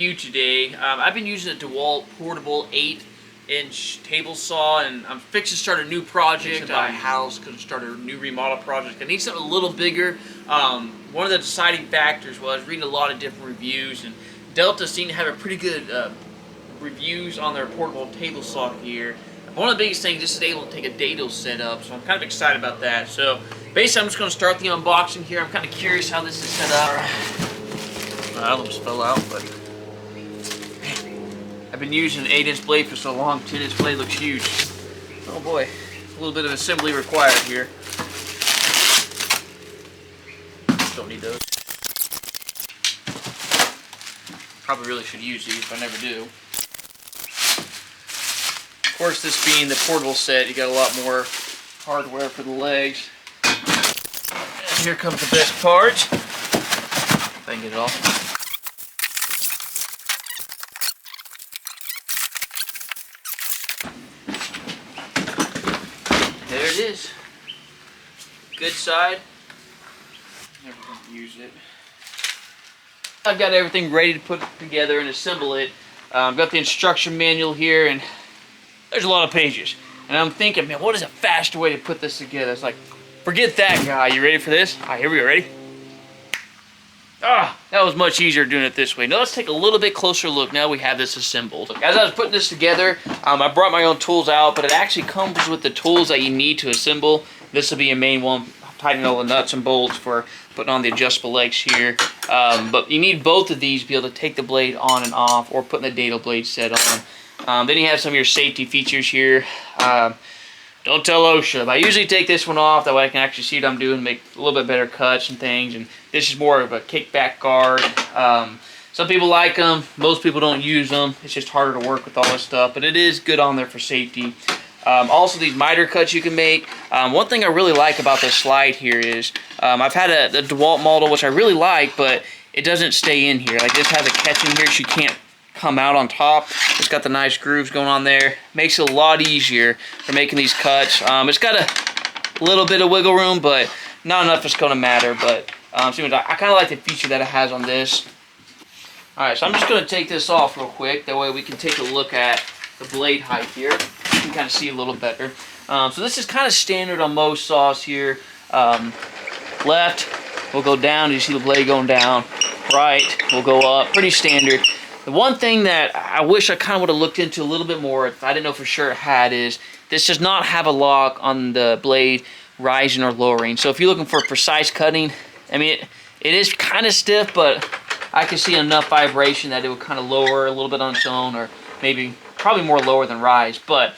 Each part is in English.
Today. I've been using a DeWalt portable 8-inch table saw, and I'm fixing to start a new project. Buy a house, going to start a new remodel project. I need something a little bigger. One of the deciding factors was reading a lot of different reviews, and Delta seemed to have a pretty good reviews on their portable table saw here. One of the biggest things, this is able to take a dado setup, so I'm kind of excited about that. So basically, I'm just going to start the unboxing here. I'm kind of curious how this is set up. I almost fell out, but I've been using an 8-inch blade for so long. 10-inch blade looks huge. Oh boy, a little bit of assembly required here. Don't need those. Probably really should use these, but I never do. Of course, this being the portable set, you got a lot more hardware for the legs. And here comes the best part. If I can get it off. There it is. Good side. Never going to use it. I've got everything ready to put together and assemble it. I've got the instruction manual here, and there's a lot of pages. And I'm thinking, man, what is a faster way to put this together? It's like, forget that, guy. You ready for this? All right, here we go. Ready? That was much easier doing it this way. Now let's take a little bit closer look now we have this assembled. As I was putting this together, I brought my own tools out, but it actually comes with the tools that you need to assemble. This will be a main one, tightening all the nuts and bolts for putting on the adjustable legs here. But you need both of these to be able to take the blade on and off, or putting the dado blade set on. Then you have some of your safety features here. Don't tell OSHA, but I usually take this one off, that way I can actually see what I'm doing, make a little bit better cuts and things. And this is more of a kickback guard. Some people like them, most people don't use them. It's just harder to work with all this stuff, but it is good on there for safety. Also, these miter cuts you can make. One thing I really like about this slide here is, I've had the DeWalt model, which I really like, but it doesn't stay in here. Like, this has a catch in here, so you can't come out on top. It's got the nice grooves going on there. Makes it a lot easier for making these cuts. It's got a little bit of wiggle room, but not enough it's going to matter. But I kind of like the feature that it has on this. Alright, so I'm just going to take this off real quick. That way we can take a look at the blade height here. You can kind of see a little better. So this is kind of standard on most saws here. Left will go down. You see the blade going down. Right will go up. Pretty standard. The one thing that I wish I kind of would have looked into a little bit more, if I didn't know for sure it had, is this does not have a lock on the blade rising or lowering. So if you're looking for precise cutting, I mean, it is kind of stiff, but I can see enough vibration that it would kind of lower a little bit on its own, or maybe probably more lower than rise. But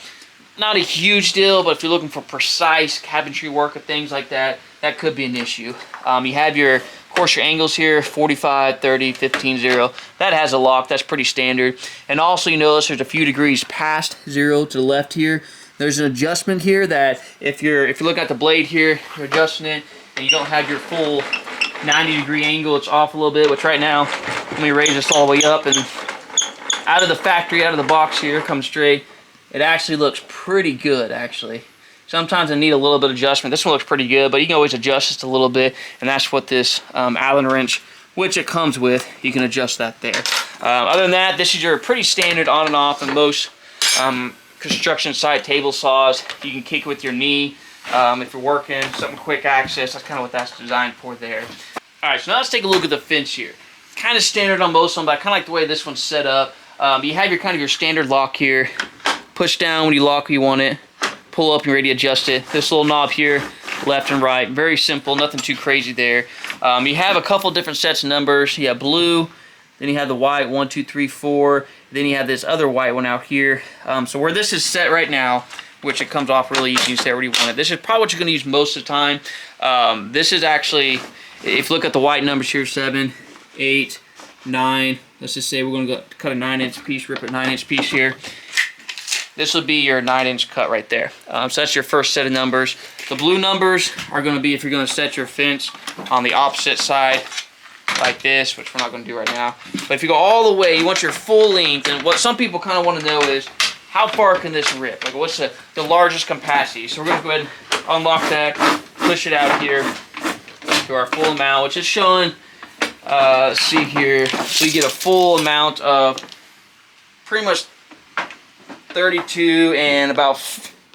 not a huge deal, but if you're looking for precise cabinetry work or things like that, that could be an issue. You have your, of course, your angles here, 45, 30, 15, 0. That has a lock. That's pretty standard. And also, you notice there's a few degrees past 0 to the left here. There's an adjustment here that if you're looking at the blade here, you're adjusting it, and you don't have your full 90-degree angle, it's off a little bit. Which right now, let me raise this all the way up, and out of the factory, out of the box here, comes straight. It actually looks pretty good, actually. Sometimes I need a little bit of adjustment. This one looks pretty good, but you can always adjust just a little bit, and that's what this Allen wrench, which it comes with, you can adjust that there. Other than that, this is your pretty standard on and off in most construction site table saws. You can kick it with your knee if you're working, something quick access. That's kind of what that's designed for there. All right, so now let's take a look at the fence here. Kind of standard on most of them, but I kind of like the way this one's set up. You have your kind of your standard lock here. Push down when you lock where you want it. Pull up and you're ready to adjust it. This little knob here, left and right, very simple, nothing too crazy there. You have a couple different sets of numbers. You have blue, then you have the white, 1, 2, 3, 4. Then you have this other white one out here. So where this is set right now, which it comes off really easy, you set where you want it. This is probably what you're going to use most of the time. This is actually, if you look at the white numbers here, 7, 8, 9. Let's just say we're going to cut a 9-inch piece, rip a 9-inch piece here. This would be your 9-inch cut right there. So that's your first set of numbers. The blue numbers are going to be if you're going to set your fence on the opposite side like this, which we're not going to do right now. But if you go all the way, you want your full length. And what some people kind of want to know is, how far can this rip? Like, what's the largest capacity? So we're going to go ahead and unlock that, push it out here to our full amount, which is showing Let's see here. So you get a full amount of pretty much 32 and about,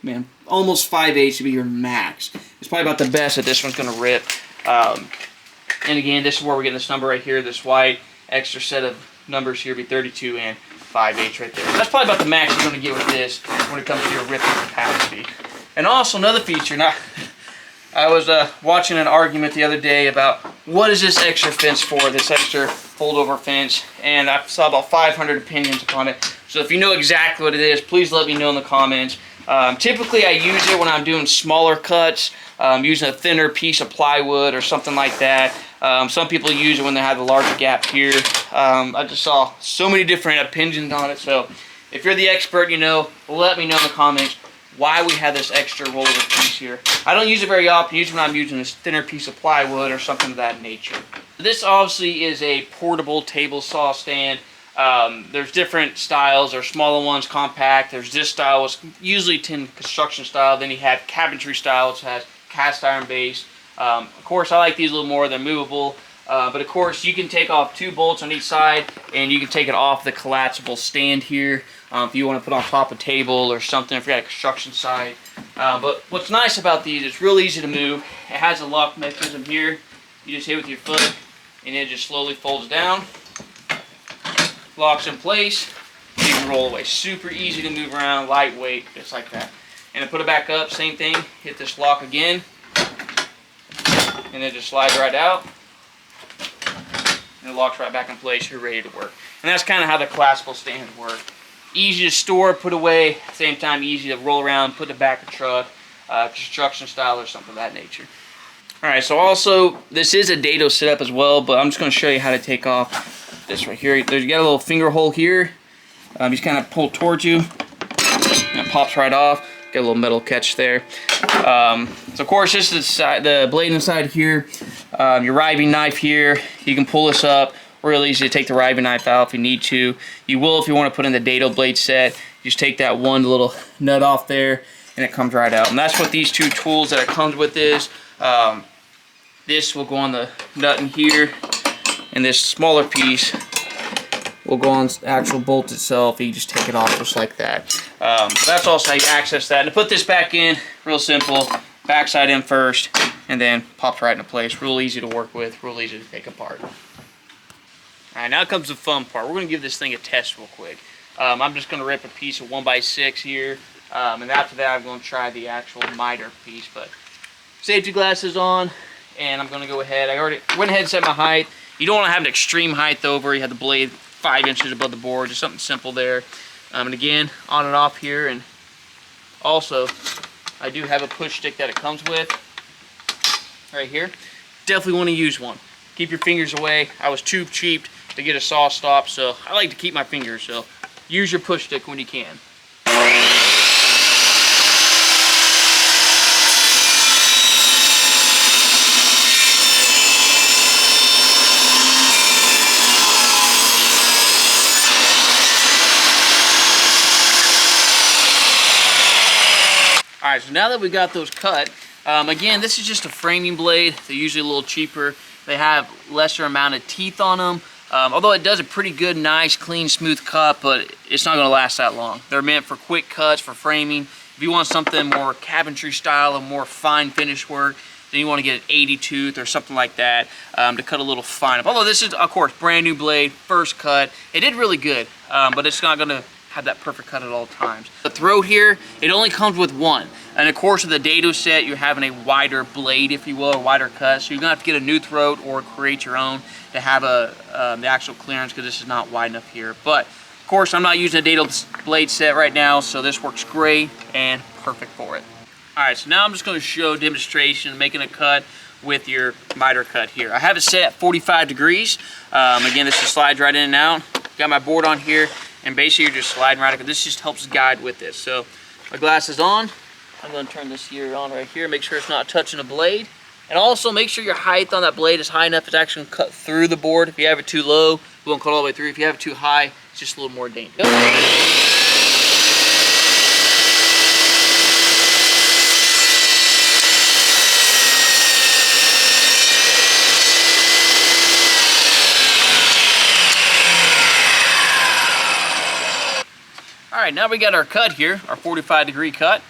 man, almost 5/8 to be your max. It's probably about the best that this one's going to rip. And again, this is where we're getting this number right here. This white extra set of numbers here be 32 and 5/8 right there. That's probably about the max you're going to get with this when it comes to your ripping capacity. And also another feature, I was watching an argument the other day about what is this extra fence for, this extra fold-over fence, and I saw about 500 opinions upon it. So if you know exactly what it is, please let me know in the comments. Typically I use it when I'm doing smaller cuts, using a thinner piece of plywood or something like that. Some people use it when they have the larger gap here. I just saw so many different opinions on it, so if you're the expert, you know, let me know in the comments why we have this extra rollover piece here. I don't use it very often. Usually when I'm using this thinner piece of plywood or something of that nature. This obviously is a portable table saw stand. There's different styles. There's smaller ones, compact. There's this style, it's usually tin construction style. Then you have cabinetry style, which has cast iron base. Of course, I like these a little more. They're movable. But of course, you can take off 2 bolts on each side, and you can take it off the collapsible stand here if you want to put on top of a table or something if you're at a construction site. But what's nice about these, it's real easy to move. It has a lock mechanism here. You just hit with your foot, and it just slowly folds down, locks in place, you can roll away. Super easy to move around, lightweight, just like that. And to put it back up, same thing, hit this lock again, and it just slides right out. And it locks right back in place, you're ready to work. And that's kind of how the collapsible stands work. Easy to store, put away, at the same time easy to roll around, put in the back of the truck, construction style or something of that nature. Alright, so also, this is a dado setup as well, but I'm just going to show you how to take off this right here. You got a little finger hole here. You just kind of pull it towards you, and it pops right off. Got a little metal catch there. So of course, this is the blade inside here. Your riving knife here. You can pull this up. Real easy to take the riving knife out if you need to. You will if you want to put in the dado blade set. You just take that one little nut off there, and it comes right out. And that's what these 2 tools that it comes with is. This will go on the nut in here, and this smaller piece will go on the actual bolt itself. You just take it off just like that. That's also how you access that. And to put this back in, real simple. Backside in first, and then pops right into place. Real easy to work with, real easy to take apart. Alright, now comes the fun part. We're going to give this thing a test real quick. I'm just going to rip a piece of 1x6 here, and after that I'm going to try the actual miter piece. But safety glasses on, and I'm going to go ahead. I already went ahead and set my height. You don't want to have an extreme height over. You have the blade 5 inches above the board, just something simple there. And again, on and off here, and also I do have a push stick that it comes with right here. Definitely want to use one. Keep your fingers away. I was too cheap to get a saw stop, so I like to keep my fingers, so use your push stick when you can. Alright, so now that we got those cut, again, this is just a framing blade. They're usually a little cheaper. They have lesser amount of teeth on them. Although it does a pretty good, nice, clean, smooth cut, but it's not going to last that long. They're meant for quick cuts, for framing. If you want something more cabinetry style and more fine finish work, then you want to get an 80 tooth or something like that to cut a little fine. Although this is, of course, brand new blade, first cut. It did really good, but it's not going to have that perfect cut at all times. The throat here, it only comes with one. And of course, with the dado set, you're having a wider blade, if you will, a wider cut. So you're gonna have to get a new throat or create your own to have the actual clearance, because this is not wide enough here. But of course, I'm not using a dado blade set right now, so this works great and perfect for it. All right, so now I'm just gonna show a demonstration of making a cut with your miter cut here. I have it set at 45 degrees. Again, this just slides right in and out. Got my board on here, and basically you're just sliding right. This just helps guide with this. So my glass is on. I'm going to turn this here on right here, make sure it's not touching the blade. And also make sure your height on that blade is high enough it's actually going to cut through the board. If you have it too low, it won't cut all the way through. If you have it too high, it's just a little more dangerous. Alright, now we got our cut here, our 45-degree cut.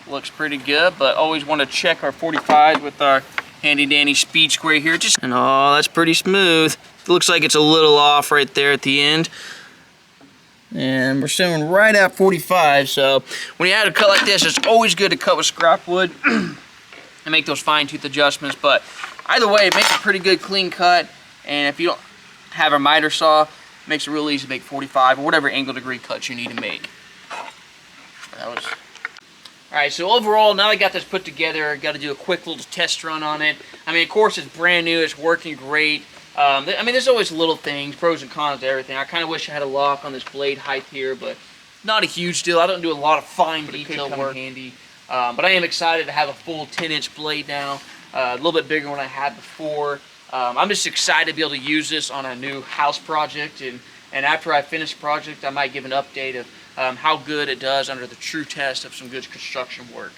Looks pretty good, but always want to check our 45 with our handy dandy speed square here. And oh, that's pretty smooth. It looks like it's a little off right there at the end. And we're showing right at 45, so when you have a cut like this, it's always good to cut with scrap wood and make those fine tooth adjustments. But either way, it makes a pretty good clean cut, and if you don't have a miter saw, it makes it real easy to make 45 or whatever angle degree cuts you need to make. Alright, so overall, now I got this put together, I got to do a quick little test run on it. I mean, of course, it's brand new, it's working great. I mean, there's always little things, pros and cons to everything. I kind of wish I had a lock on this blade height here, but not a huge deal. I don't do a lot of fine detail work. Handy. But I am excited to have a full 10-inch blade now, a little bit bigger than I had before. I'm just excited to be able to use this on a new house project, and after I finish the project, I might give an update of how good it does under the true test of some good construction work.